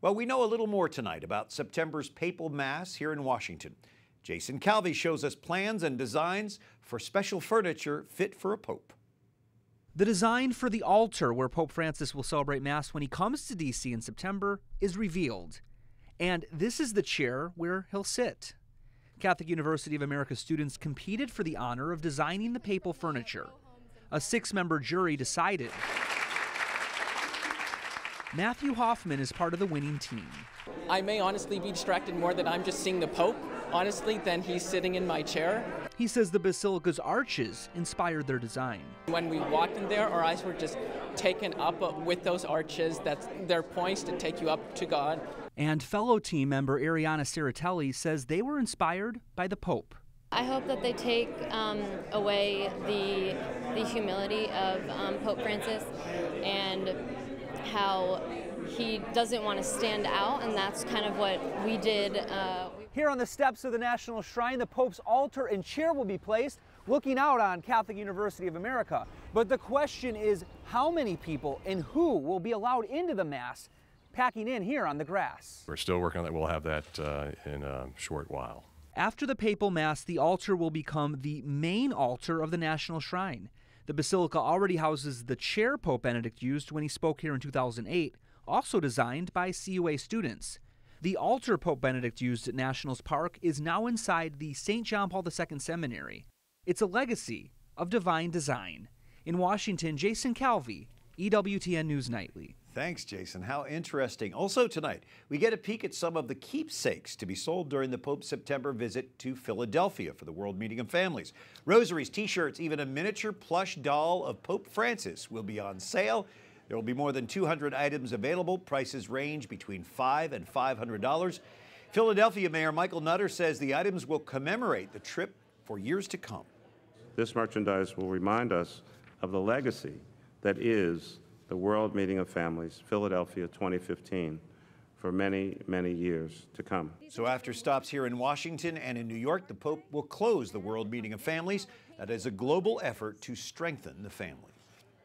Well, we know a little more tonight about September's Papal Mass here in Washington. Jason Calvi shows us plans and designs for special furniture fit for a pope. The design for the altar where Pope Francis will celebrate Mass when he comes to D.C. in September is revealed. And this is the chair where he'll sit. Catholic University of America students competed for the honor of designing the papal furniture. A 6-member jury decided. Matthew Hoffman is part of the winning team. I may honestly be distracted more that I'm just seeing the Pope, honestly, than he's sitting in my chair. He says the basilica's arches inspired their design. When we walked in there, our eyes were just taken up with those arches. They're points to take you up to God. And fellow team member Ariana Ceratelli says they were inspired by the Pope. I hope that they take away the humility of Pope Francis and how he doesn't want to stand out, and that's kind of what we did. Here on the steps of the National Shrine, the Pope's altar and chair will be placed, looking out on Catholic University of America. But the question is, how many people and who will be allowed into the Mass, packing in here on the grass? We're still working on that. We'll have that in a short while. After the Papal Mass, the altar will become the main altar of the National Shrine. The Basilica already houses the chair Pope Benedict used when he spoke here in 2008, also designed by CUA students. The altar Pope Benedict used at Nationals Park is now inside the St. John Paul II Seminary. It's a legacy of divine design. In Washington, Jason Calvi, EWTN News Nightly. Thanks, Jason. How interesting. Also tonight, we get a peek at some of the keepsakes to be sold during the Pope's September visit to Philadelphia for the World Meeting of Families. Rosaries, T-shirts, even a miniature plush doll of Pope Francis will be on sale. There will be more than 200 items available. Prices range between $5 and $500. Philadelphia Mayor Michael Nutter says the items will commemorate the trip for years to come. This merchandise will remind us of the legacy that is the World Meeting of Families, Philadelphia 2015, for many, many years to come. So after stops here in Washington and in New York, the Pope will close the World Meeting of Families. That is a global effort to strengthen the family.